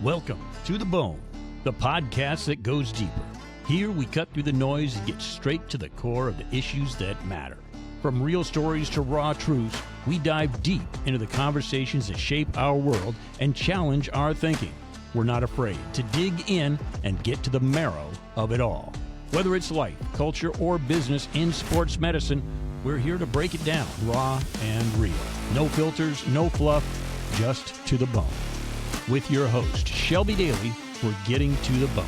Welcome to The Bone, the podcast that goes deeper. Here we cut through the noise and get straight to the core of the issues that matter. From real stories to raw truths, we dive deep into the conversations that shape our world and challenge our thinking. We're not afraid to dig in and get to the marrow of it all. Whether it's life, culture, or business in sports medicine, we're here to break it down raw and real. No filters, no fluff, just to the bone. With your host, Shelby Daly, we're getting to the bone.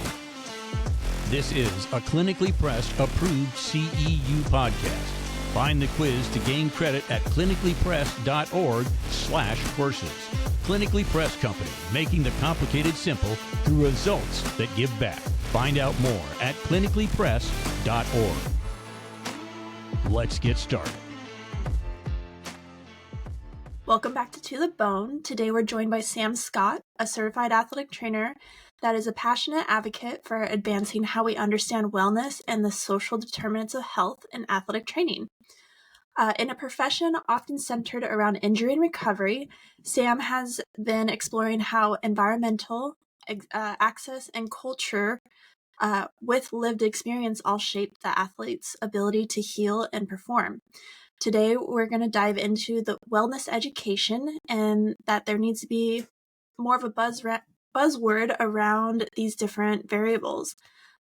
This is a clinically pressed, approved CEU podcast. Find the quiz to gain credit at clinicallypressed.org/courses. Clinically Pressed Company, making the complicated simple through results that give back. Find out more at clinicallypressed.org. Let's get started. Welcome back to the Bone. Today we're joined by Sam Scott, a certified athletic trainer that is a passionate advocate for advancing how we understand wellness and the social determinants of health in athletic training. In a profession often centered around injury and recovery, Sam has been exploring how environmental, access, and culture with lived experience all shape the athlete's ability to heal and perform. Today, we're going to dive into the wellness education and that there needs to be more of a buzzword around these different variables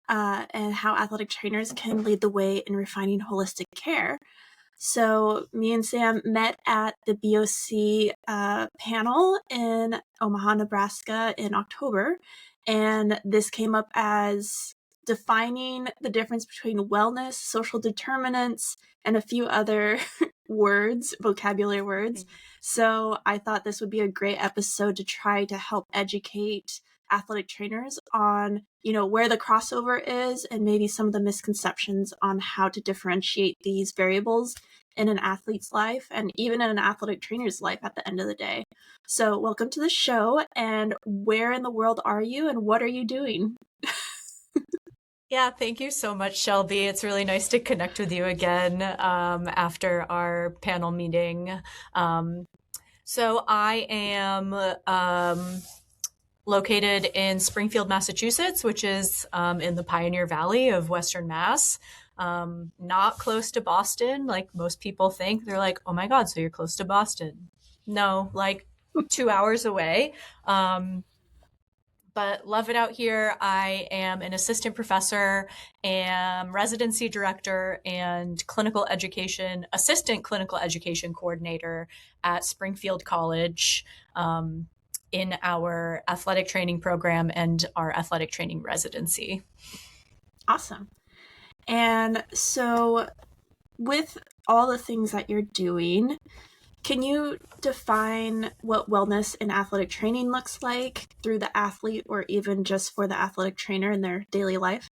and how athletic trainers can lead the way in refining holistic care. So me and Sam met at the BOC panel in Omaha, Nebraska in October, and this came up as defining the difference between wellness, social determinants, and a few other vocabulary words. So I thought this would be a great episode to try to help educate athletic trainers on, where the crossover is and maybe some of the misconceptions on how to differentiate these variables in an athlete's life and even in an athletic trainer's life at the end of the day. So welcome to the show, and where in the world are you and what are you doing? Yeah, thank you so much, Shelby. It's really nice to connect with you again after our panel meeting. So I am located in Springfield, Massachusetts, which is in the Pioneer Valley of Western Mass. Not close to Boston, like most people think. They're like, oh my God, so you're close to Boston. No, like 2 hours away. But love it out here. I am an assistant professor, am residency director, and assistant clinical education coordinator at Springfield College in our athletic training program and our athletic training residency. Awesome. And so with all the things that you're doing, can you define what wellness in athletic training looks like through the athlete or even just for the athletic trainer in their daily life?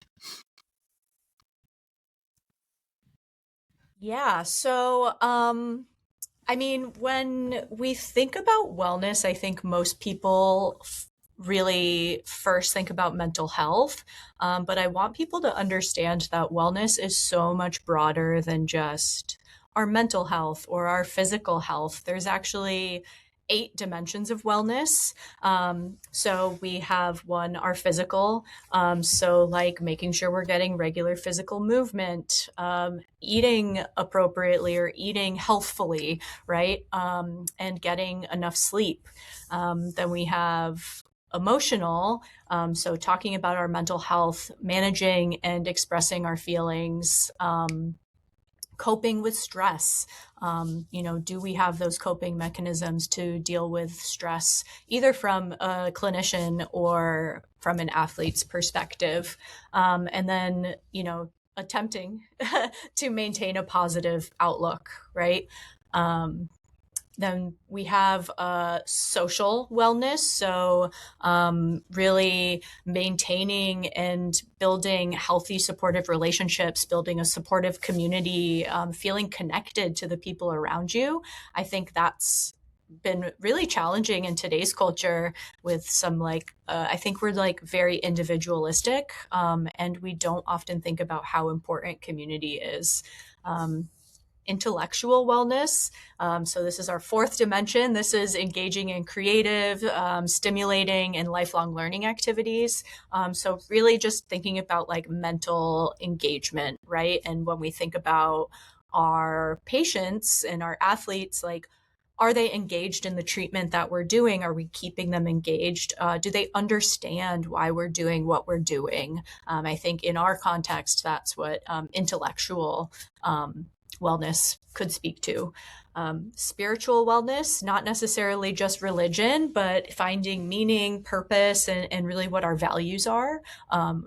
Yeah. So, when we think about wellness, I think most people really first think about mental health. But I want people to understand that wellness is so much broader than just our mental health or our physical health. There's actually 8 dimensions of wellness. So we have one, our physical. So like making sure we're getting regular physical movement, eating appropriately or eating healthfully, right? And getting enough sleep. Then we have emotional. So talking about our mental health, managing and expressing our feelings, coping with stress. Do we have those coping mechanisms to deal with stress, either from a clinician or from an athlete's perspective? And then, attempting to maintain a positive outlook, right? Then we have social wellness. So really maintaining and building healthy, supportive relationships, building a supportive community, feeling connected to the people around you. I think that's been really challenging in today's culture with some I think we're very individualistic and we don't often think about how important community is. intellectual wellness. So this is our fourth dimension. This is engaging in creative, stimulating, and lifelong learning activities. So really just thinking about like mental engagement, right? And when we think about our patients and our athletes, like, are they engaged in the treatment that we're doing? Are we keeping them engaged? Do they understand why we're doing what we're doing? I think in our context, that's what intellectual wellness could speak to. Spiritual wellness, not necessarily just religion, but finding meaning, purpose, and really what our values are,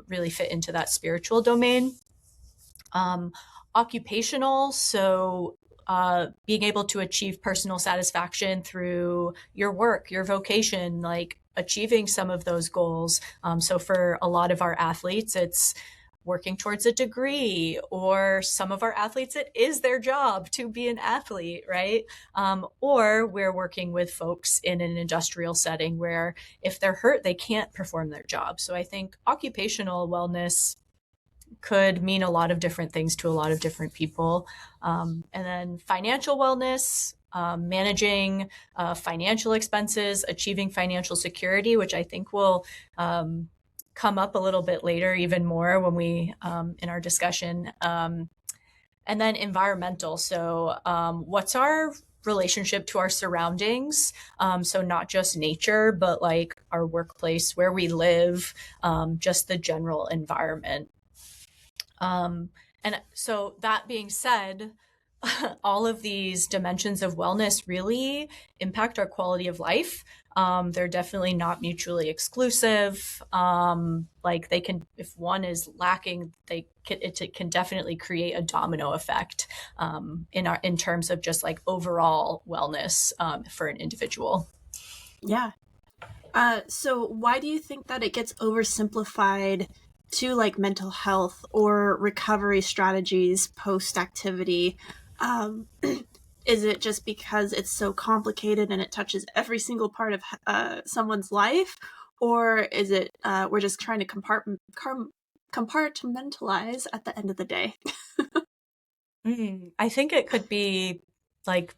really fit into that spiritual domain. Occupational, so being able to achieve personal satisfaction through your work, your vocation, like achieving some of those goals. So for a lot of our athletes, it's working towards a degree, or some of our athletes, it is their job to be an athlete, right? Or we're working with folks in an industrial setting where if they're hurt, they can't perform their job. So I think occupational wellness could mean a lot of different things to a lot of different people. And then financial wellness, managing financial expenses, achieving financial security, which I think will come up a little bit later, even more when we, in our discussion. And then environmental. So what's our relationship to our surroundings? So not just nature, but like our workplace, where we live, just the general environment. And so that being said, all of these dimensions of wellness really impact our quality of life. They're definitely not mutually exclusive. Like they can, if one is lacking, it can definitely create a domino effect in terms of just like overall wellness for an individual. Yeah. So why do you think that it gets oversimplified to like mental health or recovery strategies post activity? Is it just because it's so complicated and it touches every single part of someone's life? Or is it we're just trying to compartmentalize at the end of the day? I think it could be like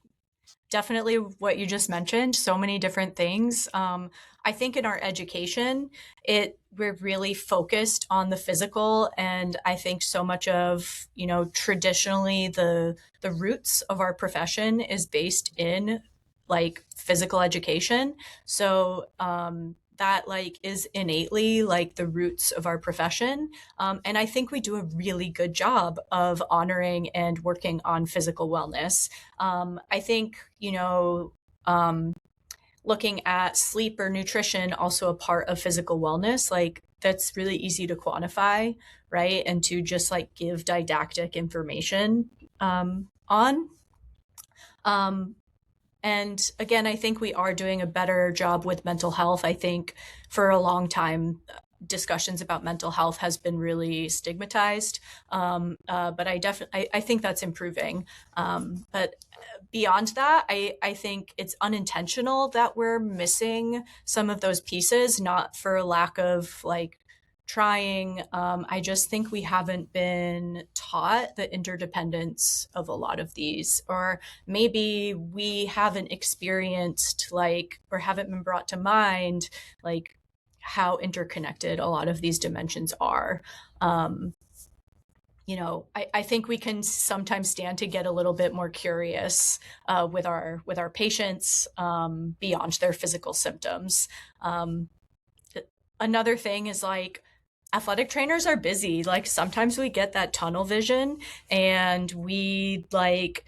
definitely what you just mentioned, so many different things. I think in our education, we're really focused on the physical, and I think so much of, traditionally the roots of our profession is based in like physical education. So that like is innately like the roots of our profession. And I think we do a really good job of honoring and working on physical wellness. I think, looking at sleep or nutrition, also a part of physical wellness, like that's really easy to quantify, right? And to just like give didactic information on. And again, I think we are doing a better job with mental health. I think for a long time, discussions about mental health has been really stigmatized. But I think that's improving. But beyond that, I think it's unintentional that we're missing some of those pieces, not for lack of like trying. I just think we haven't been taught the interdependence of a lot of these, or maybe we haven't experienced like, or haven't been brought to mind like how interconnected a lot of these dimensions are. I think we can sometimes stand to get a little bit more curious with our patients beyond their physical symptoms. Another thing is like athletic trainers are busy. Like sometimes we get that tunnel vision and we like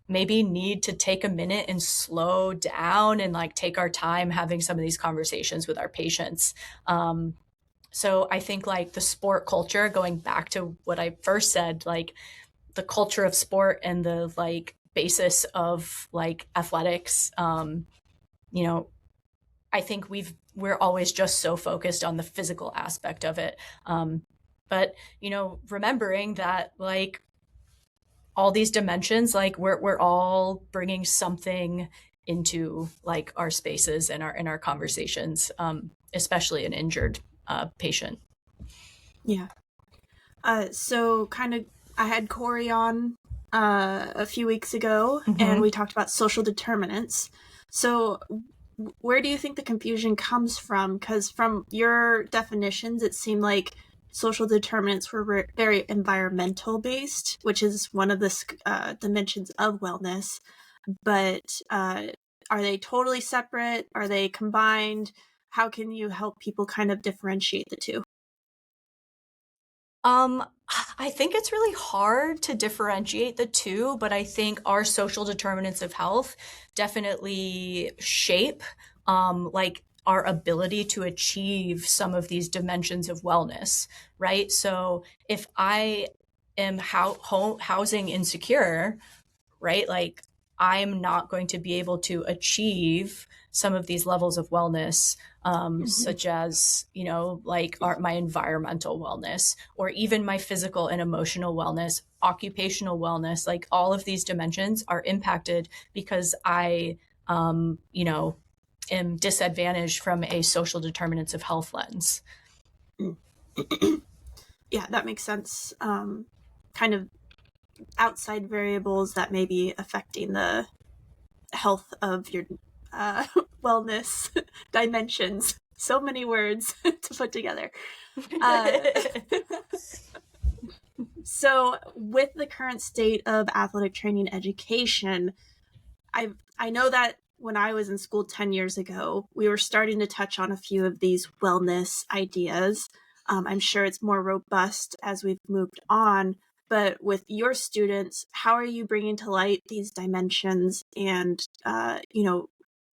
maybe need to take a minute and slow down and like take our time having some of these conversations with our patients. So I think like the sport culture, going back to what I first said, like the culture of sport and the like basis of like athletics, I think we're always just so focused on the physical aspect of it. But, remembering that like all these dimensions, like we're all bringing something into like our spaces and our conversations, especially an injured patient. Yeah. So kind of, I had Corey on a few weeks ago, and we talked about social determinants. So where do you think the confusion comes from? Because from your definitions, it seemed like social determinants were very environmental based, which is one of the dimensions of wellness. But are they totally separate? Are they combined? How can you help people kind of differentiate the two? Um, I think it's really hard to differentiate the two, but I think our social determinants of health definitely shape like our ability to achieve some of these dimensions of wellness, right? So if I am housing insecure, right? Like I'm not going to be able to achieve some of these levels of wellness, such as, like my environmental wellness, or even my physical and emotional wellness, occupational wellness. Like all of these dimensions are impacted because I, am disadvantaged from a social determinants of health lens. Yeah, that makes sense. Kind of outside variables that may be affecting the health of your uh, wellness dimensions. So many words to put together. So, with the current state of athletic training education, I know that when I was in school 10 years ago, we were starting to touch on a few of these wellness ideas. I'm sure it's more robust as we've moved on. But with your students, how are you bringing to light these dimensions and,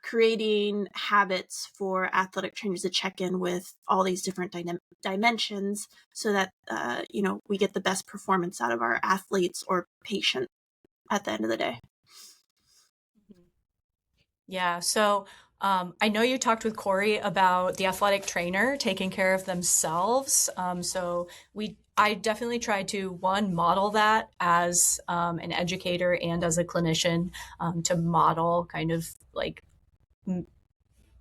creating habits for athletic trainers to check in with all these different dimensions so that, we get the best performance out of our athletes or patient at the end of the day? Yeah. So I know you talked with Corey about the athletic trainer taking care of themselves. I definitely try to one model that as an educator and as a clinician, to model kind of like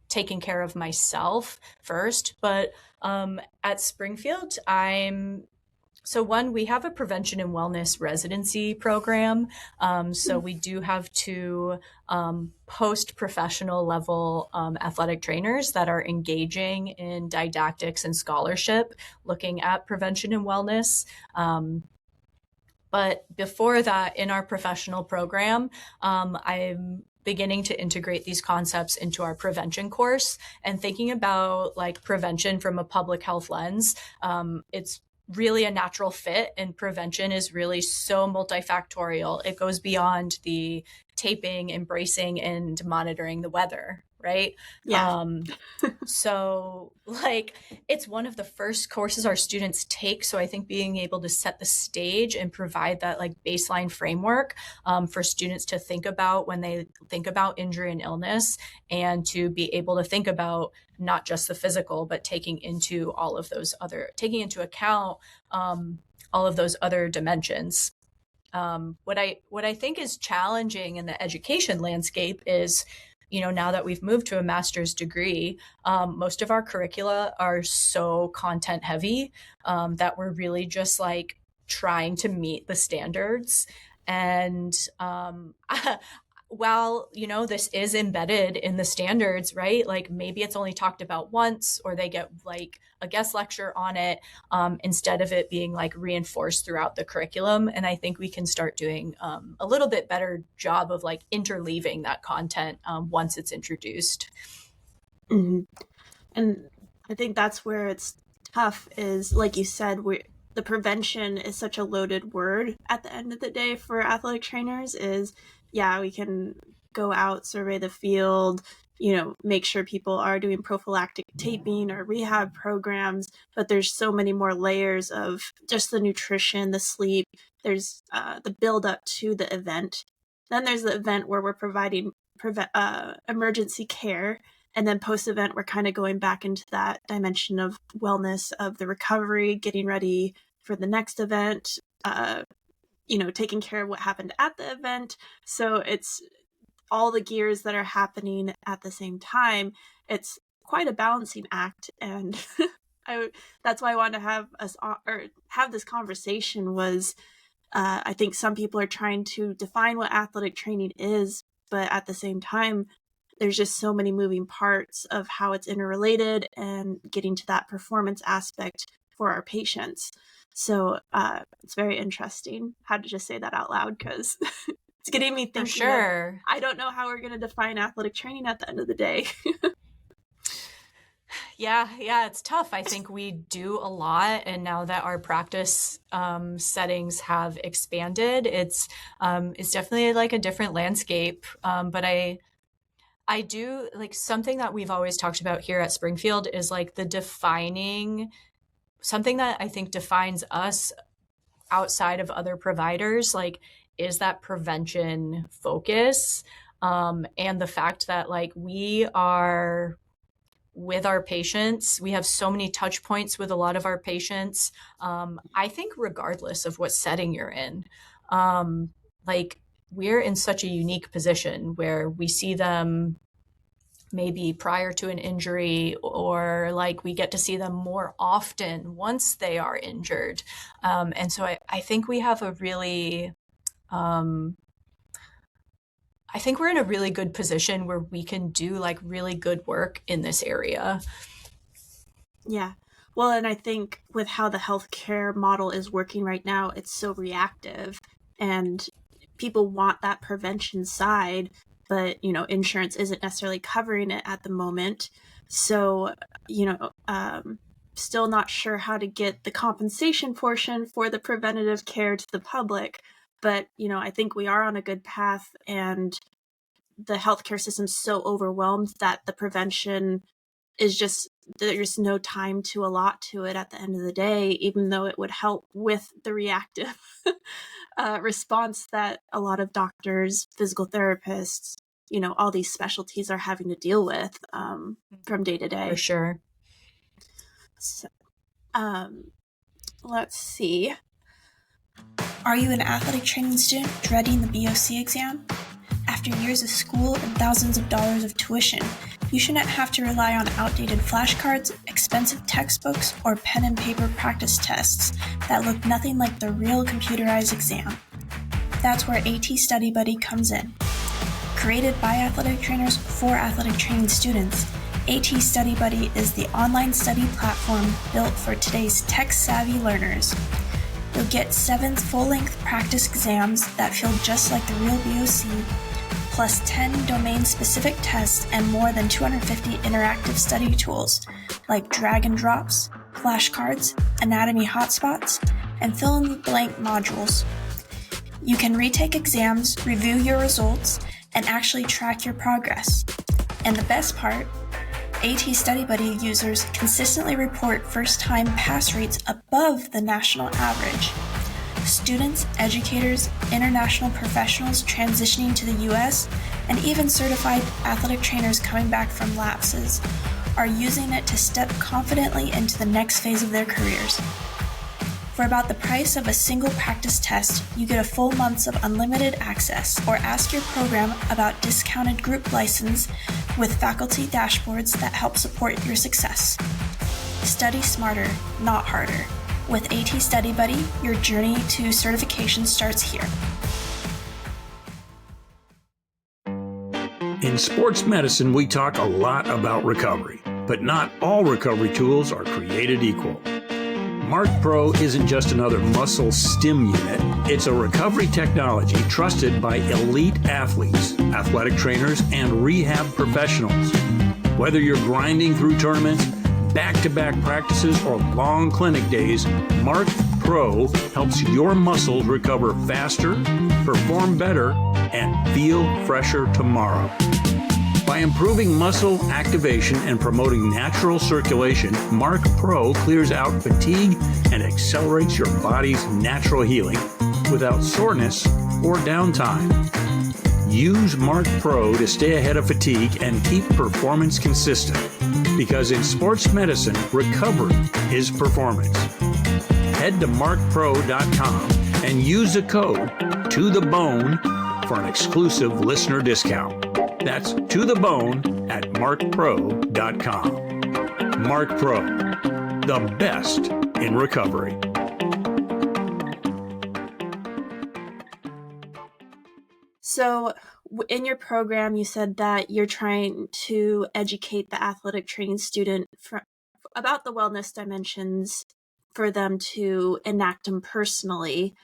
taking care of myself first. But at Springfield, we have a prevention and wellness residency program. So we do have two post-professional level athletic trainers that are engaging in didactics and scholarship, looking at prevention and wellness. But before that, in our professional program, I'm beginning to integrate these concepts into our prevention course and thinking about like prevention from a public health lens. It's really a natural fit, and prevention is really so multifactorial. It goes beyond the taping, embracing, and monitoring the weather, right? Yeah. So like it's one of the first courses our students take. So I think being able to set the stage and provide that like baseline framework for students to think about when they think about injury and illness, and to be able to think about not just the physical, but taking into account all of those other dimensions. What I think is challenging in the education landscape is, now that we've moved to a master's degree, most of our curricula are so content heavy that we're really just like trying to meet the standards. And while, this is embedded in the standards, right? Like maybe it's only talked about once, or they get like a guest lecture on it, instead of it being like reinforced throughout the curriculum. And I think we can start doing a little bit better job of like interleaving that content once it's introduced. Mm-hmm. And I think that's where it's tough is, like you said, the prevention is such a loaded word at the end of the day for athletic trainers is, yeah, we can go out, survey the field, make sure people are doing prophylactic taping or rehab programs, but there's so many more layers of just the nutrition, the sleep, there's the build up to the event. Then there's the event where we're providing emergency care. And then post event, we're kind of going back into that dimension of wellness of the recovery, getting ready for the next event, taking care of what happened at the event. So it's all the gears that are happening at the same time. It's quite a balancing act. And that's why I wanted to have us or have this conversation was I think some people are trying to define what athletic training is, but at the same time, there's just so many moving parts of how it's interrelated and getting to that performance aspect for our patients. So it's very interesting. Had to just say that out loud because it's getting me thinking. For sure. I don't know how we're going to define athletic training at the end of the day. Yeah, it's tough. I think we do a lot, and now that our practice settings have expanded, it's definitely like a different landscape. But I do like something that we've always talked about here at Springfield is like something that I think defines us outside of other providers, like is that prevention focus, and the fact that like we are with our patients. We have so many touch points with a lot of our patients. I think regardless of what setting you're in, like we're in such a unique position where we see them maybe prior to an injury, or like we get to see them more often once they are injured. And so I think we have a really, I think we're in a really good position where we can do like really good work in this area. Yeah. Well, and I think with how the healthcare model is working right now, it's so reactive and people want that prevention side, but, insurance isn't necessarily covering it at the moment. So, still not sure how to get the compensation portion for the preventative care to the public. But, I think we are on a good path, and the healthcare system's so overwhelmed that the prevention is just, there's no time to allot to it at the end of the day, even though it would help with the reactive response that a lot of doctors, physical therapists, all these specialties are having to deal with from day to day. For sure. So, let's see. Are you an athletic training student dreading the BOC exam? After years of school and thousands of dollars of tuition, you shouldn't have to rely on outdated flashcards, expensive textbooks, or pen and paper practice tests that look nothing like the real computerized exam. That's where AT Study Buddy comes in. Created by athletic trainers for athletic training students, AT Study Buddy is the online study platform built for today's tech-savvy learners. You'll get 7 full-length practice exams that feel just like the real BOC, plus 10 domain-specific tests and more than 250 interactive study tools like drag and drops, flashcards, anatomy hotspots, and fill-in-the-blank modules. You can retake exams, review your results, and actually track your progress. And the best part, AT Study Buddy users consistently report first-time pass rates above the national average. Students, educators, international professionals transitioning to the US, and even certified athletic trainers coming back from lapses are using it to step confidently into the next phase of their careers. For about the price of a single practice test, you get a full month of unlimited access, or ask your program about discounted group license with faculty dashboards that help support your success. Study smarter, not harder. With AT Study Buddy, your journey to certification starts here. In sports medicine, we talk a lot about recovery, but not all recovery tools are created equal. Mark Pro isn't just another muscle stim unit. It's a recovery technology trusted by elite athletes, athletic trainers, and rehab professionals. Whether you're grinding through tournaments, back-to-back practices, or long clinic days, Mark Pro helps your muscles recover faster, perform better, and feel fresher tomorrow. By improving muscle activation and promoting natural circulation, Mark Pro clears out fatigue and accelerates your body's natural healing without soreness or downtime. Use Mark Pro to stay ahead of fatigue and keep performance consistent, because in sports medicine, recovery is performance. Head to markpro.com and use the code TOTHEBONE for an exclusive listener discount. That's to the bone at markpro.com. Mark Pro, the best in recovery. So, in your program, you said that you're trying to educate the athletic training student about the wellness dimensions for them to enact them personally.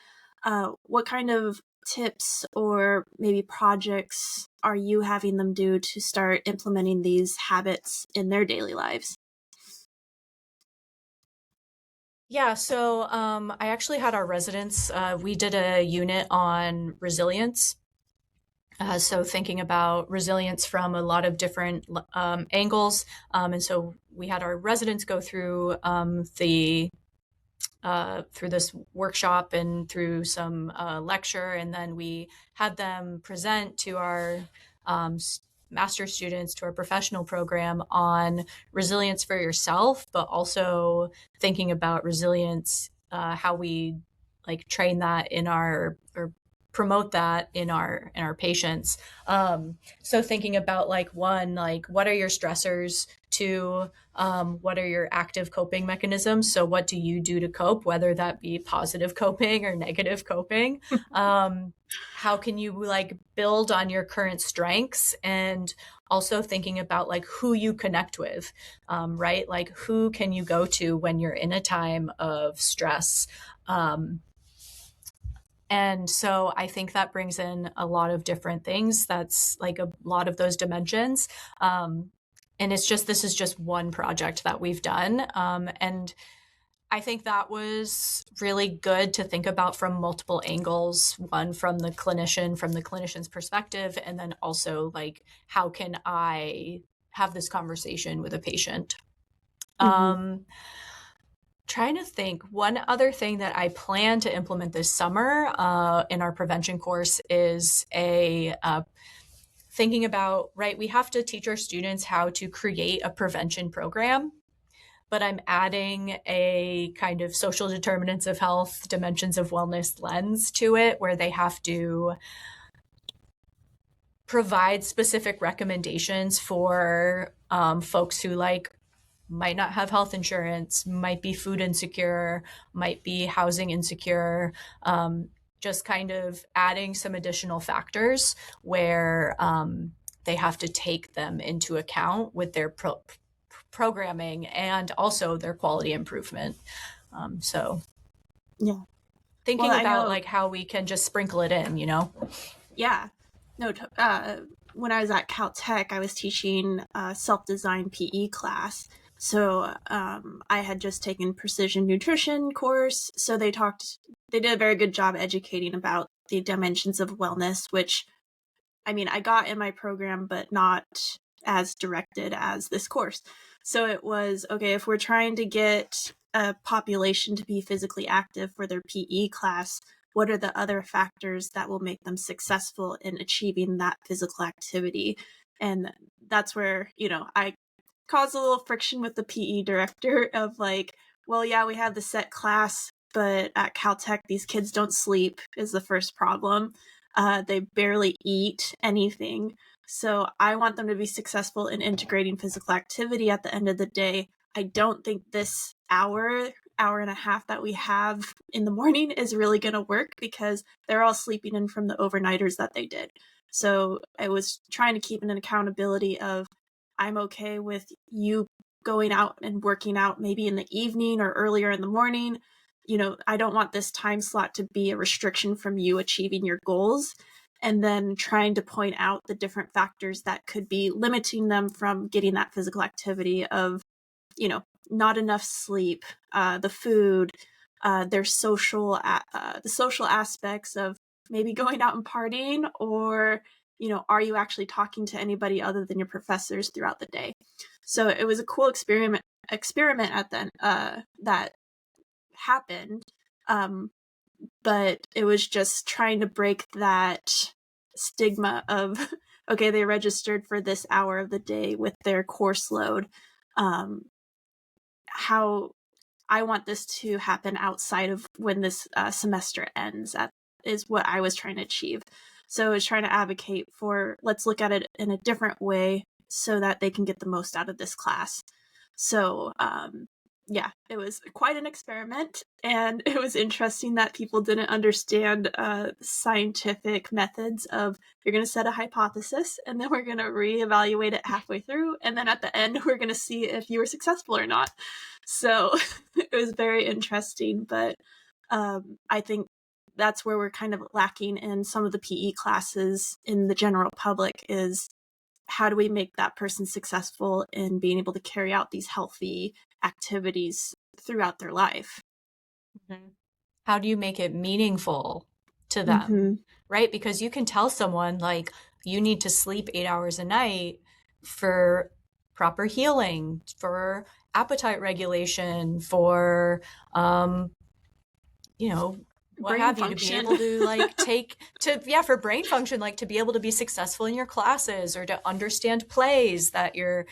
What kind of tips or maybe projects are you having them do to start implementing these habits in their daily lives? Yeah, so I actually had our residents, we did a unit on resilience. So thinking about resilience from a lot of different angles. And so we had our residents go through through this workshop and through some lecture, and then we had them present to our um, master students, to our professional program on resilience for yourself, but also thinking about resilience, how we like train that in our or promote that in our patients. So thinking about like one, like what are your stressors? Two, what are your active coping mechanisms? So what do you do to cope, whether that be positive coping or negative coping? How can you like build on your current strengths, and also thinking about like who you connect with, right? Like who can you go to when you're in a time of stress? Um, and so I think that brings in a lot of different things. That's like a lot of those dimensions. And it's just, this is just one project that we've done. And I think that was really good to think about from multiple angles. One, from the clinician's perspective, and then also like, how can I have this conversation with a patient? Mm-hmm. Trying to think, one other thing that I plan to implement this summer in our prevention course is a thinking about, right, we have to teach our students how to create a prevention program, but I'm adding a kind of social determinants of health, dimensions of wellness lens to it, where they have to provide specific recommendations for folks who like might not have health insurance, might be food insecure, might be housing insecure, just kind of adding some additional factors where they have to take them into account with their programming and also their quality improvement. So Yeah. Well, thinking I about know. like how we can just sprinkle it in, you know? Yeah. No. When I was at Caltech, I was teaching a self-designed PE class. So I had just taken precision nutrition course. So they did a very good job educating about the dimensions of wellness, which I mean, I got in my program, but not as directed as this course. So it was okay, if we're trying to get a population to be physically active for their PE class, what are the other factors that will make them successful in achieving that physical activity? And that's where, I caused a little friction with the PE director of like, well, yeah, we have the set class, but at Caltech, these kids don't sleep, is the first problem. They barely eat anything. So I want them to be successful in integrating physical activity at the end of the day. I don't think this hour and a half that we have in the morning is really going to work because they're all sleeping in from the overnighters that they did. So I was trying to keep an accountability of I'm okay with you going out and working out maybe in the evening or earlier in the morning. I don't want this time slot to be a restriction from you achieving your goals. And then trying to point out the different factors that could be limiting them from getting that physical activity of, not enough sleep, the food, their the social aspects of maybe going out and partying, or are you actually talking to anybody other than your professors throughout the day? So it was a cool experiment at the that happened, um, but it was just trying to break that stigma of okay, they registered for this hour of the day with their course load. um, how I want this to happen outside of when this semester ends. That is what I was trying to achieve. So I was trying to advocate for let's look at it in a different way so that they can get the most out of this class. So yeah, it was quite an experiment, and it was interesting that people didn't understand scientific methods of you're going to set a hypothesis, and then we're going to reevaluate it halfway through, and then at the end we're going to see if you were successful or not. So it was very interesting, but I think that's where we're kind of lacking in some of the PE classes in the general public is how do we make that person successful in being able to carry out these healthy activities throughout their life? Mhm. How do you make it meaningful to them? Mm-hmm. Right? Because you can tell someone like you need to sleep 8 hours a night for proper healing, for appetite regulation, for you know, what Brain have you, to be function. able to like for brain function, like to be able to be successful in your classes or to understand plays that your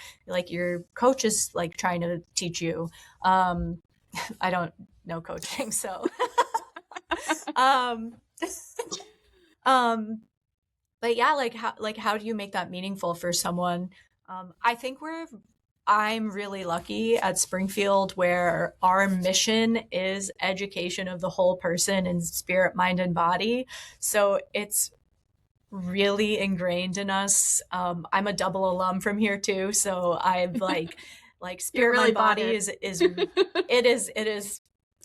coach is like trying to teach you. I don't know coaching, so um um but yeah, how do you make that meaningful for someone? I think I'm really lucky at Springfield where our mission is education of the whole person in spirit, mind, and body. So it's really ingrained in us. I'm a double alum from here too, so I'm like You're spirit, really mind, bought body in. is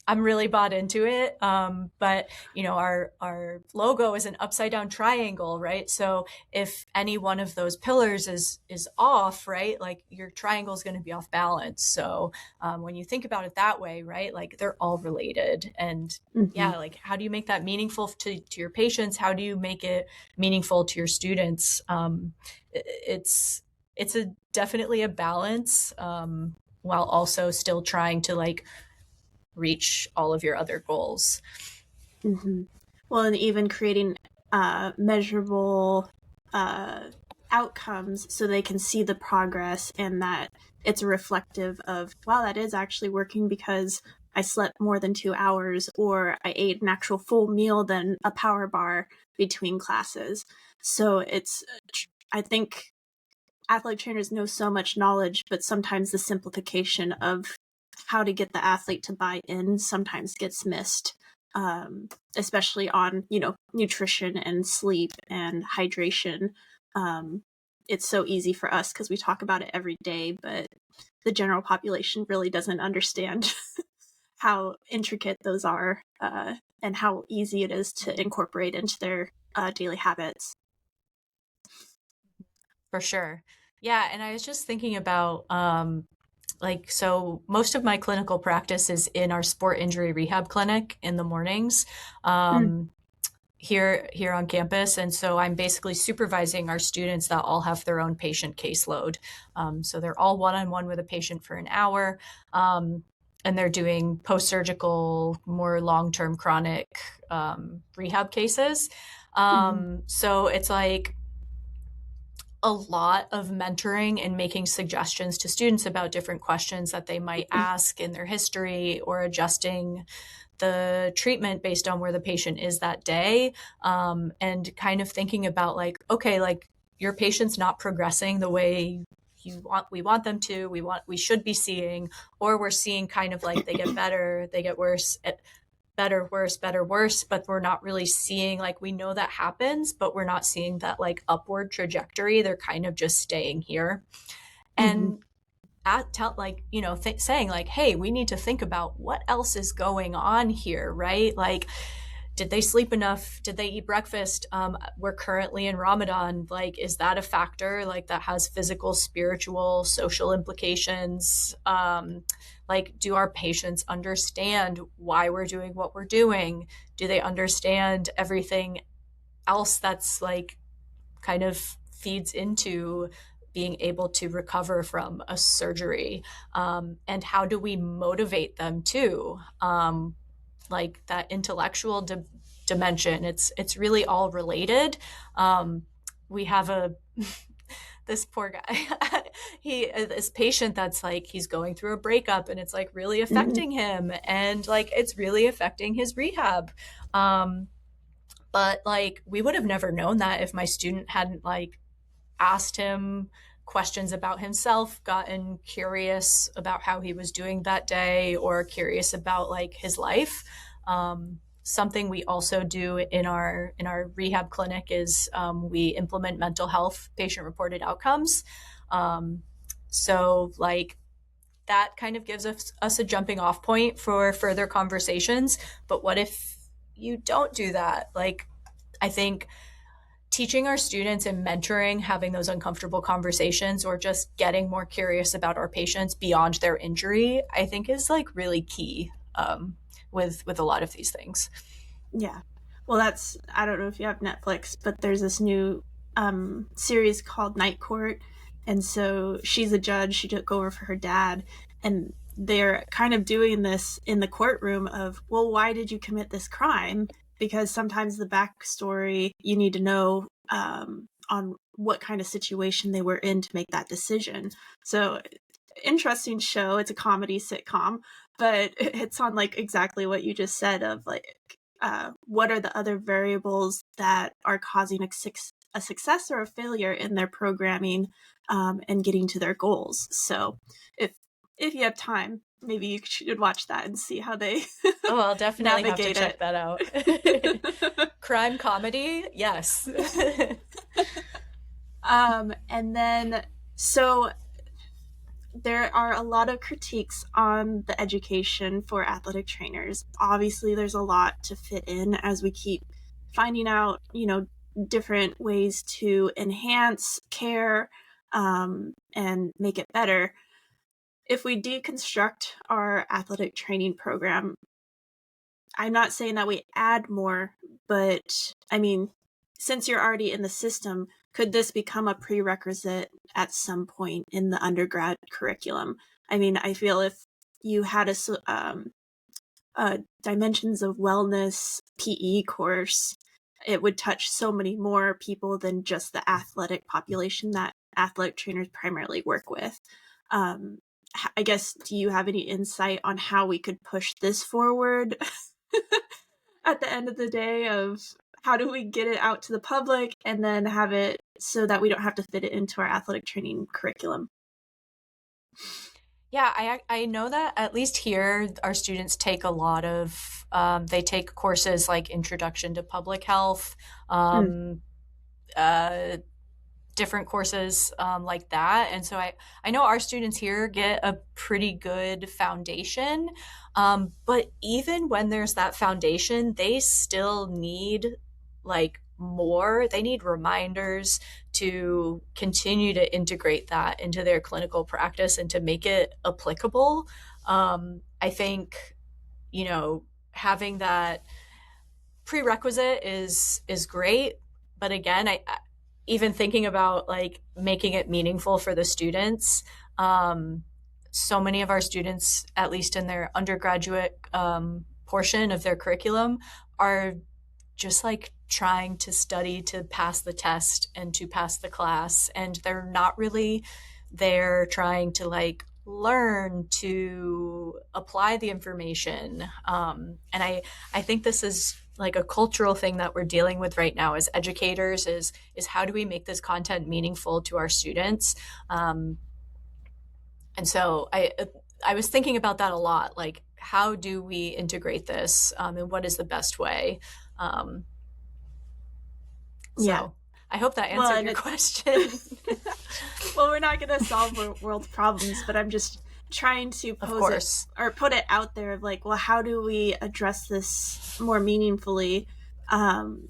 I'm really bought into it. But our logo is an upside down triangle, right? So if any one of those pillars is off, right, like your triangle is going to be off balance. So when you think about it that way, right, like they're all related. And Mm-hmm. yeah, like how do you make that meaningful to your patients? How do you make it meaningful to your students? It's definitely a balance, while also still trying to like reach all of your other goals. Mm-hmm. Well, and even creating measurable outcomes so they can see the progress and that it's reflective of, wow, that is actually working because I slept more than 2 hours or I ate an actual full meal than a power bar between classes. So I think athletic trainers know so much knowledge, but sometimes the simplification of how to get the athlete to buy in sometimes gets missed, especially on nutrition and sleep and hydration. Um, it's so easy for us because we talk about it every day, but the general population really doesn't understand how intricate those are and how easy it is to incorporate into their daily habits. For sure. Yeah, and I was just thinking about so most of my clinical practice is in our sport injury rehab clinic in the mornings. Mm. Um, here on campus, and so I'm basically supervising our students that all have their own patient caseload. So they're all one-on-one with a patient for an hour, and they're doing post-surgical, more long-term chronic rehab cases. Mm-hmm. So it's like a lot of mentoring and making suggestions to students about different questions that they might ask in their history, or adjusting the treatment based on where the patient is that day, and kind of thinking about like, okay, like your patient's not progressing the way we want them to, we should be seeing, or we're seeing kind of like they get better, they get worse, better, worse, better, worse, but we're not really seeing, like, we know that happens, but we're not seeing that like upward trajectory. They're kind of just staying here. Mm-hmm. And saying like, hey, we need to think about what else is going on here, right? Like, did they sleep enough? Did they eat breakfast? We're currently in Ramadan. Like, is that a factor? Like, that has physical, spiritual, social implications. Like, do our patients understand why we're doing what we're doing? Do they understand everything else that's like kind of feeds into being able to recover from a surgery? And how do we motivate them too? Like that intellectual dimension, it's really all related. We have a this poor guy, this patient that's like, he's going through a breakup and it's like really Mm-hmm. affecting him, and like it's really affecting his rehab. But like we would have never known that if my student hadn't like asked him questions about himself, gotten curious about how he was doing that day, or curious about like his life. Something we also do in our rehab clinic is we implement mental health patient reported outcomes. So like that kind of gives us a jumping off point for further conversations. But what if you don't do that? Like, I think teaching our students and mentoring, having those uncomfortable conversations, or just getting more curious about our patients beyond their injury, I think is like really key with a lot of these things. Yeah. Well, I don't know if you have Netflix, but there's this new series called Night Court. And so she's a judge. She took over for her dad. And they're kind of doing this in the courtroom of, well, why did you commit this crime? Because sometimes the backstory you need to know on what kind of situation they were in to make that decision. So interesting show. It's a comedy sitcom, but it's on like exactly what you just said of like, what are the other variables that are causing a success or a failure in their programming and getting to their goals. So if you have time, maybe you should watch that and see how they Oh, I'll definitely have to navigate check it. that out. Crime comedy, yes. And then, so there are a lot of critiques on the education for athletic trainers. Obviously, there's a lot to fit in as we keep finding out, different ways to enhance care and make it better. If we deconstruct our athletic training program, I'm not saying that we add more, but I mean, since you're already in the system, could this become a prerequisite at some point in the undergrad curriculum? I mean, I feel if you had a dimensions of wellness PE course, it would touch so many more people than just the athletic population that athletic trainers primarily work with. I guess, do you have any insight on how we could push this forward at the end of the day of how do we get it out to the public and then have it so that we don't have to fit it into our athletic training curriculum? Yeah, I know that at least here, our students take a lot of, they take courses like Introduction to Public Health, different courses like that. And so I know our students here get a pretty good foundation. But even when there's that foundation, they still need like more. They need reminders to continue to integrate that into their clinical practice and to make it applicable. I think, having that prerequisite is great. But again, I even thinking about like making it meaningful for the students. So many of our students, at least in their undergraduate portion of their curriculum, are just like trying to study to pass the test and to pass the class. And they're not really there trying to like learn to apply the information. And I think this is like a cultural thing that we're dealing with right now as educators is how do we make this content meaningful to our students? And so I was thinking about that a lot, like how do we integrate this and what is the best way? Yeah. I hope that answered your question. Well, we're not going to solve world's problems, but I'm just trying to pose it or put it out there of like, well, how do we address this more meaningfully? And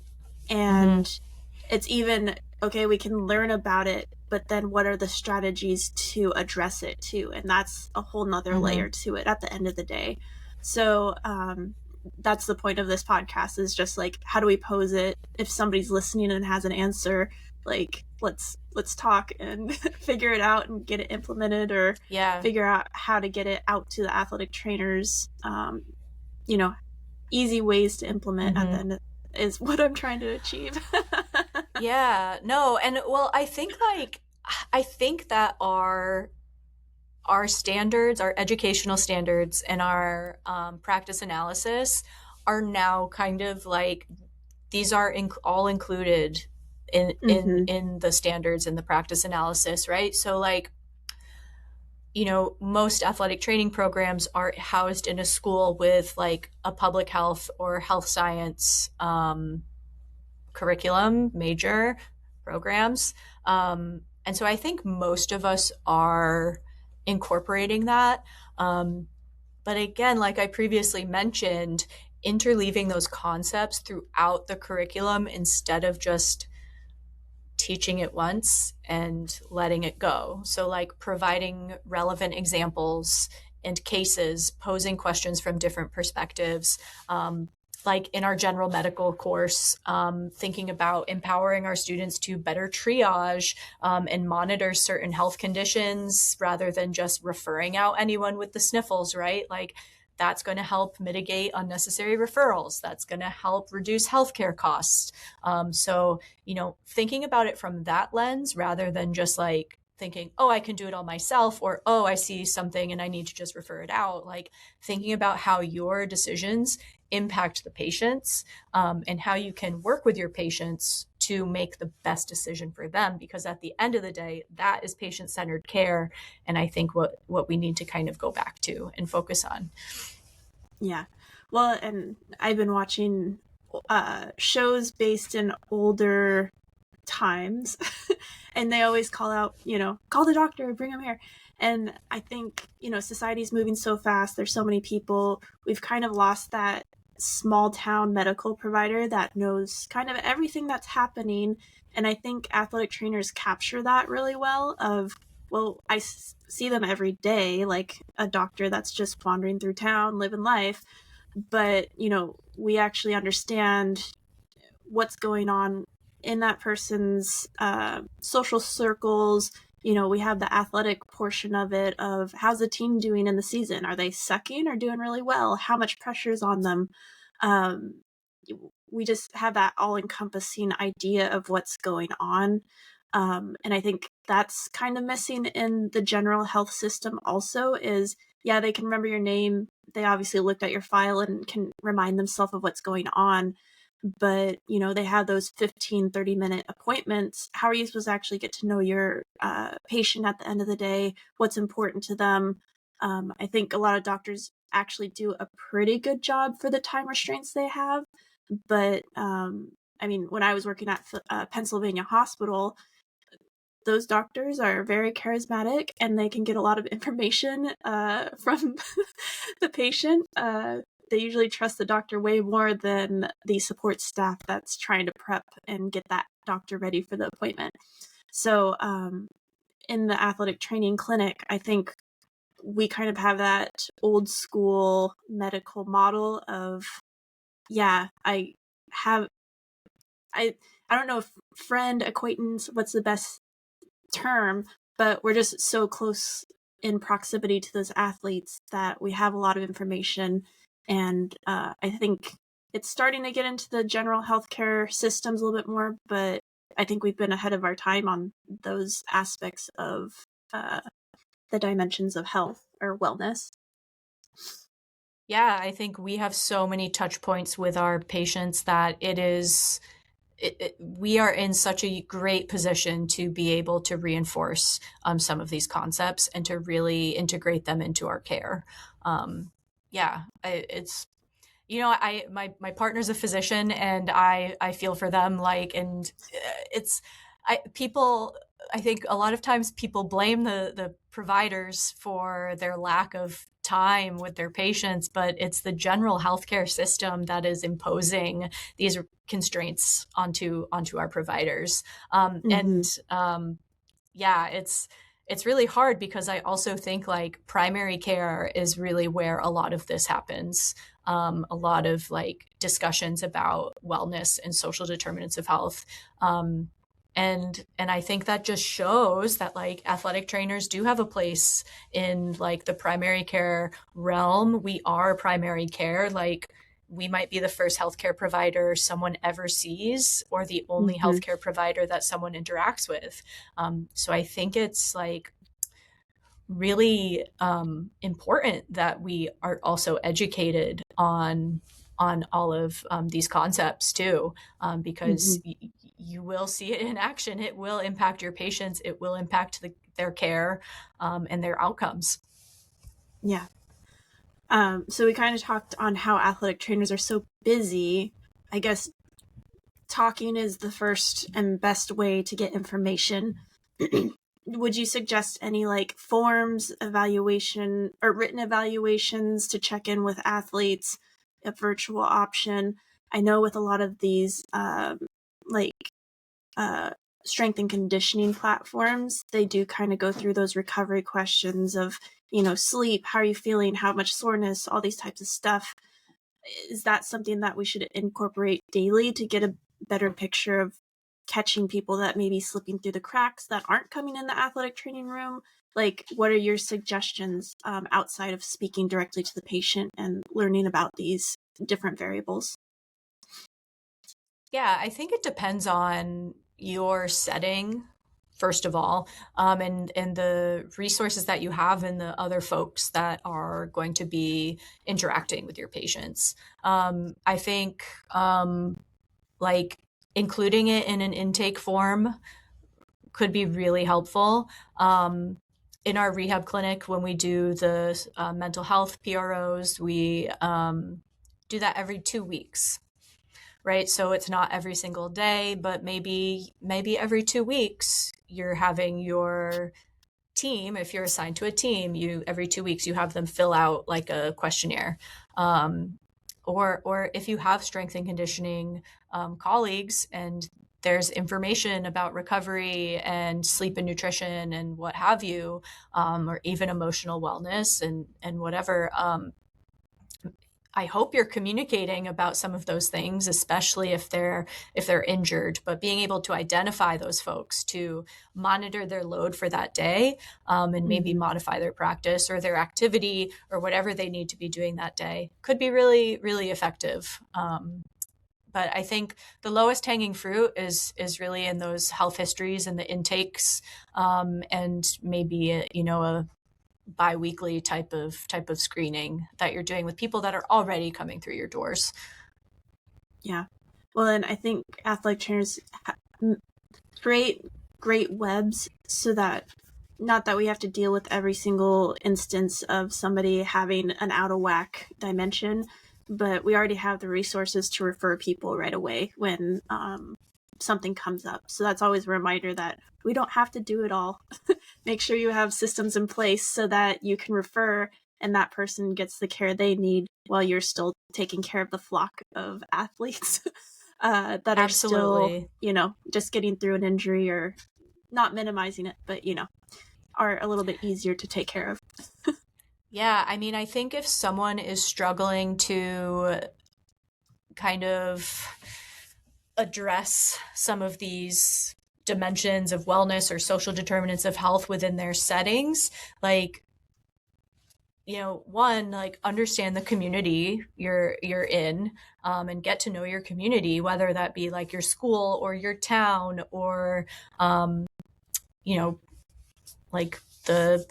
it's even, okay, we can learn about it, but then what are the strategies to address it too? And that's a whole nother layer to it at the end of the day. So, that's the point of this podcast is just like, how do we pose it? If somebody's listening and has an answer, like, let's talk and figure it out and get it implemented, or figure out how to get it out to the athletic trainers. Easy ways to implement at the end is what I'm trying to achieve. Yeah, no. And well, I think that our standards, our educational standards, and our practice analysis are now kind of like, these are all included in the standards and the practice analysis, right? So like, most athletic training programs are housed in a school with like a public health or health science curriculum major programs. And so I think most of us are incorporating that. But again, like I previously mentioned, interleaving those concepts throughout the curriculum instead of just teaching it once and letting it go. So like providing relevant examples and cases, posing questions from different perspectives. Like in our general medical course, thinking about empowering our students to better triage and monitor certain health conditions rather than just referring out anyone with the sniffles, right? Like that's going to help mitigate unnecessary referrals. That's going to help reduce healthcare costs. So, thinking about it from that lens rather than just like thinking, oh, I can do it all myself, or, oh, I see something and I need to just refer it out. Like thinking about how your decisions impact the patients and how you can work with your patients to make the best decision for them. Because at the end of the day, that is patient-centered care. And I think what we need to kind of go back to and focus on. Yeah. Well, and I've been watching shows based in older times and they always call out, call the doctor, bring him here. And I think, society's moving so fast. There's so many people. We've kind of lost that small town medical provider that knows kind of everything that's happening. And I think athletic trainers capture that really well of, well, I see them every day, like a doctor that's just wandering through town, living life. But, we actually understand what's going on in that person's social circles. We have the athletic portion of it of how's the team doing in the season? Are they sucking or doing really well? How much pressure is on them? We just have that all-encompassing idea of what's going on. And I think that's kind of missing in the general health system also is, yeah, they can remember your name. They obviously looked at your file and can remind themselves of what's going on. But, they have those 15, 30-minute appointments. How are you supposed to actually get to know your patient at the end of the day? What's important to them? I think a lot of doctors actually do a pretty good job for the time restraints they have. But, when I was working at Pennsylvania Hospital, those doctors are very charismatic and they can get a lot of information from the patient. They usually trust the doctor way more than the support staff that's trying to prep and get that doctor ready for the appointment. So in the athletic training clinic, I think we kind of have that old school medical model of, yeah, I don't know if friend, acquaintance, what's the best term, but we're just so close in proximity to those athletes that we have a lot of information. And I think it's starting to get into the general healthcare systems a little bit more, but I think we've been ahead of our time on those aspects of the dimensions of health or wellness. Yeah, I think we have so many touch points with our patients that we are in such a great position to be able to reinforce some of these concepts and to really integrate them into our care. It's my partner's a physician and I feel for them, like, and I think a lot of times people blame the providers for their lack of time with their patients, but it's the general healthcare system that is imposing these constraints onto our providers. It's really hard because I also think like primary care is really where a lot of this happens. A lot of like discussions about wellness and social determinants of health. And I think that just shows that like athletic trainers do have a place in like the primary care realm. We are primary care. Like we might be the first healthcare provider someone ever sees or the only healthcare provider that someone interacts with. So I think it's like really important that we are also educated on all of these concepts too, because you will see it in action. It will impact your patients. It will impact their care and their outcomes. Yeah. So we kind of talked on how athletic trainers are so busy. I guess talking is the first and best way to get information. Would you suggest any like forms, evaluation, or written evaluations to check in with athletes, a virtual option? I know with a lot of these like strength and conditioning platforms, they do kind of go through those recovery questions of, sleep, how are you feeling, how much soreness, all these types of stuff. Is that something that we should incorporate daily to get a better picture of catching people that may be slipping through the cracks that aren't coming in the athletic training room? Like, what are your suggestions outside of speaking directly to the patient and learning about these different variables? Yeah, I think it depends on your setting, first of all, and the resources that you have and the other folks that are going to be interacting with your patients. I think like including it in an intake form could be really helpful. In our rehab clinic, when we do the mental health PROs, we do that every 2 weeks, right? So it's not every single day, but maybe every 2 weeks you're having your team, if you're assigned to a team, you every 2 weeks you have them fill out like a questionnaire. Or if you have strength and conditioning colleagues and there's information about recovery and sleep and nutrition and what have you, or even emotional wellness and whatever. I hope you're communicating about some of those things, especially if they're injured, but being able to identify those folks to monitor their load for that day, and maybe modify their practice or their activity or whatever they need to be doing that day could be really, really effective. But I think the lowest hanging fruit is really in those health histories and the intakes, and maybe a bi-weekly type of screening that you're doing with people that are already coming through your doors. Yeah. Well, and I think athletic trainers create great webs so that not that we have to deal with every single instance of somebody having an out of whack dimension, but we already have the resources to refer people right away when something comes up. So that's always a reminder that we don't have to do it all. Make sure you have systems in place so that you can refer and that person gets the care they need while you're still taking care of the flock of athletes that are Absolutely. still, just getting through an injury or not minimizing it, but, are a little bit easier to take care of. Yeah, I mean, I think if someone is struggling to kind of address some of these dimensions of wellness or social determinants of health within their settings, like, one, like understand the community you're in, and get to know your community, whether that be like your school or your town or like the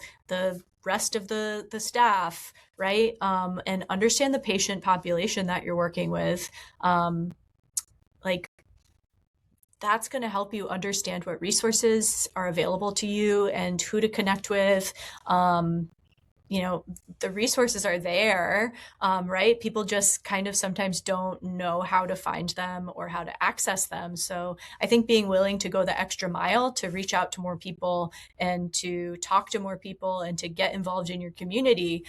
rest of the staff, right? And understand the patient population that you're working with. Like that's going to help you understand what resources are available to you and who to connect with. The resources are there, right? People just kind of sometimes don't know how to find them or how to access them. So I think being willing to go the extra mile to reach out to more people and to talk to more people and to get involved in your community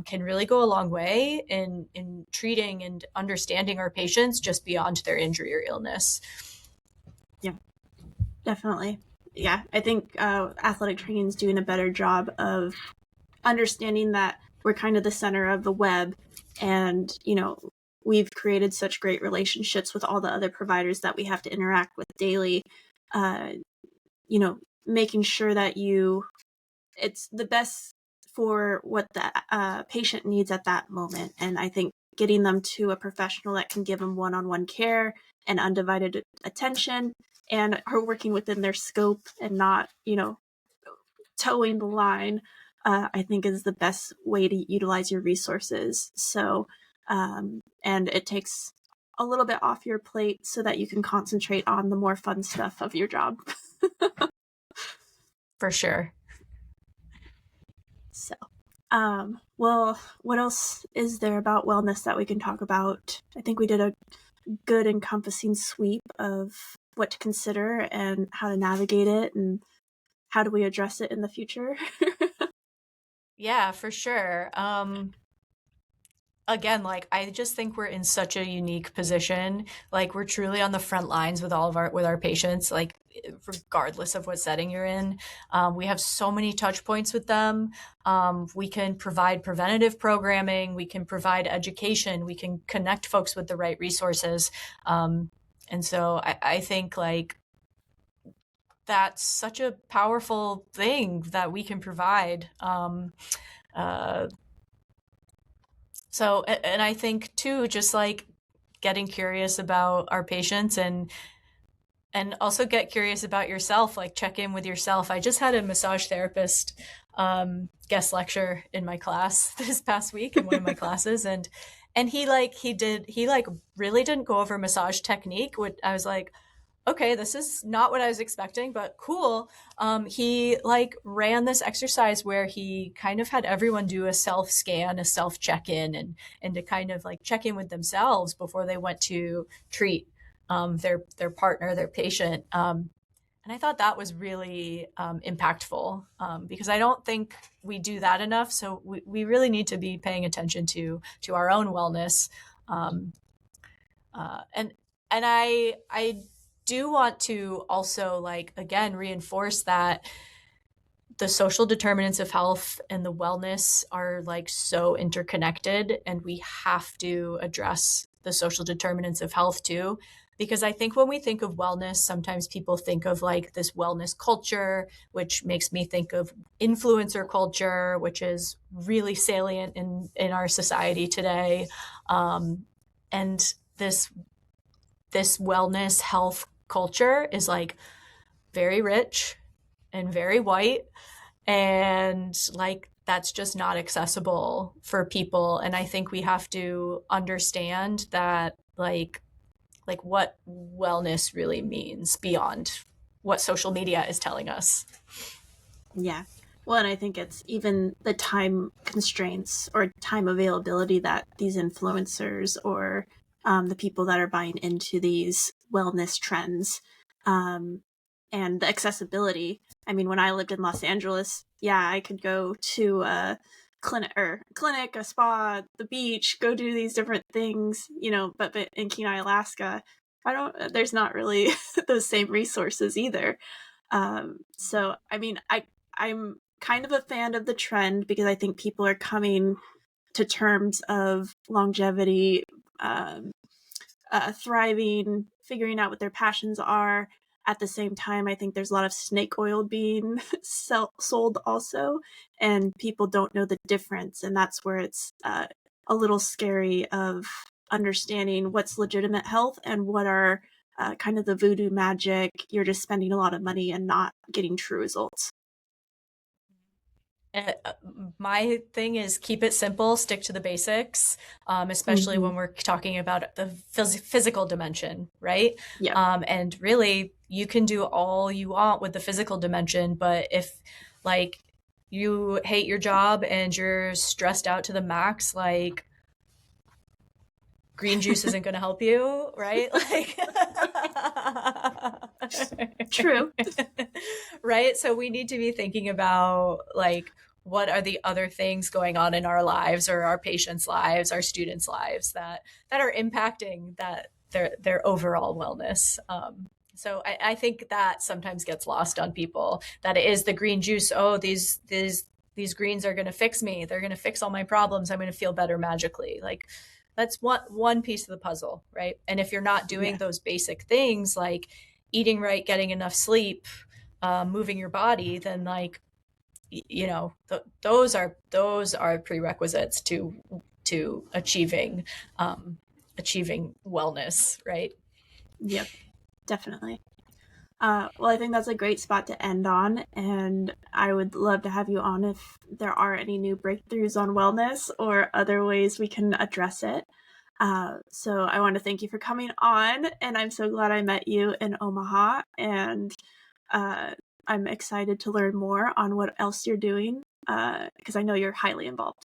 can really go a long way in treating and understanding our patients just beyond their injury or illness. Yeah, definitely. Yeah, I think athletic training is doing a better job of understanding that we're kind of the center of the web, and we've created such great relationships with all the other providers that we have to interact with daily, making sure that it's the best for what the patient needs at that moment. And I think getting them to a professional that can give them one-on-one care and undivided attention and are working within their scope and not towing the line, I think is the best way to utilize your resources. So, and it takes a little bit off your plate so that you can concentrate on the more fun stuff of your job. For sure. So, well, what else is there about wellness that we can talk about? I think we did a good encompassing sweep of what to consider and how to navigate it and how do we address it in the future. Yeah, for sure. Again, like I just think we're in such a unique position. Like we're truly on the front lines with all of our patients, like regardless of what setting you're in. We have so many touch points with them. We can provide preventative programming, we can provide education, we can connect folks with the right resources. And so I think like that's such a powerful thing that we can provide. So, and I think too, just like getting curious about our patients and also get curious about yourself, like check in with yourself. I just had a massage therapist guest lecture in my class this past week in one of my classes, and he really didn't go over massage technique. What I was like, okay, this is not what I was expecting, but cool. He like ran this exercise where he kind of had everyone do a self scan, a self check in, and to kind of like check in with themselves before they went to treat their partner, their patient. And I thought that was really impactful because I don't think we do that enough. So we really need to be paying attention to our own wellness. And I do want to also like again reinforce that the social determinants of health and the wellness are like so interconnected, and we have to address the social determinants of health too, because I think when we think of wellness, sometimes people think of like this wellness culture, which makes me think of influencer culture, which is really salient in our society today. And this wellness health culture is like very rich and very white, and like that's just not accessible for people. And I think we have to understand that like what wellness really means beyond what social media is telling us. Yeah. Well, and I think it's even the time constraints or time availability that these influencers or the people that are buying into these wellness trends and the accessibility. I mean, when I lived in Los Angeles, yeah, I could go to a clinic, a spa, the beach, go do these different things, but in Kenai, Alaska, there's not really those same resources either. So, I mean, I'm kind of a fan of the trend because I think people are coming to terms of longevity, thriving, figuring out what their passions are. At the same time, I think there's a lot of snake oil being sold also, and people don't know the difference. And that's where it's a little scary of understanding what's legitimate health and what are kind of the voodoo magic. You're just spending a lot of money and not getting true results. My thing is keep it simple, stick to the basics, especially when we're talking about the physical dimension, right? Yeah. And really, you can do all you want with the physical dimension, but if like you hate your job and you're stressed out to the max, like green juice isn't going to help you, right? Like True. Right? So we need to be thinking about like what are the other things going on in our lives or our patients' lives, our students' lives that are impacting their overall wellness. So I think that sometimes gets lost on people, that it is the green juice. Oh, these greens are going to fix me. They're going to fix all my problems. I'm going to feel better magically. Like that's one piece of the puzzle, right? And if you're not doing those basic things like eating right, getting enough sleep, moving your body, then like, those are prerequisites to achieving wellness, right? Yep, definitely. Well, I think that's a great spot to end on, and I would love to have you on if there are any new breakthroughs on wellness or other ways we can address it. So I want to thank you for coming on, and I'm so glad I met you in Omaha, and I'm excited to learn more on what else you're doing, because I know you're highly involved.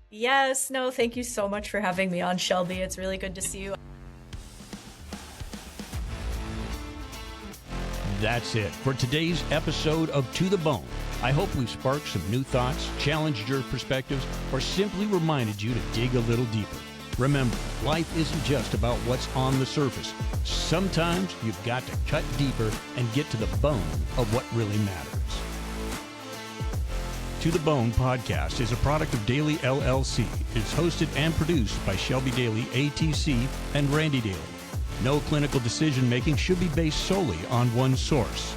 Yes, no, thank you so much for having me on, Shelby. It's really good to see you. That's it for today's episode of To the Bone. I hope we've sparked some new thoughts, challenged your perspectives, or simply reminded you to dig a little deeper. Remember, life isn't just about what's on the surface. Sometimes you've got to cut deeper and get to the bone of what really matters. To the Bone podcast is a product of Daily LLC. It's hosted and produced by Shelby Daly, ATC, and Randy Daly. No clinical decision-making should be based solely on one source.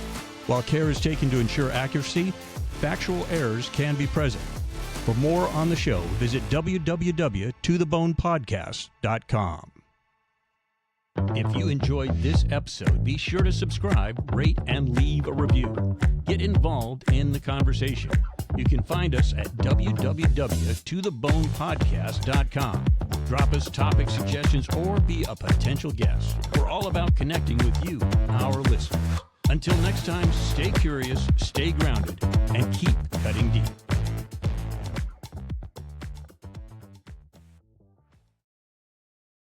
While care is taken to ensure accuracy, factual errors can be present. For more on the show, visit www.tothebonepodcast.com. If you enjoyed this episode, be sure to subscribe, rate, and leave a review. Get involved in the conversation. You can find us at www.tothebonepodcast.com. Drop us topic suggestions or be a potential guest. We're all about connecting with you, our listeners. Until next time, stay curious, stay grounded, and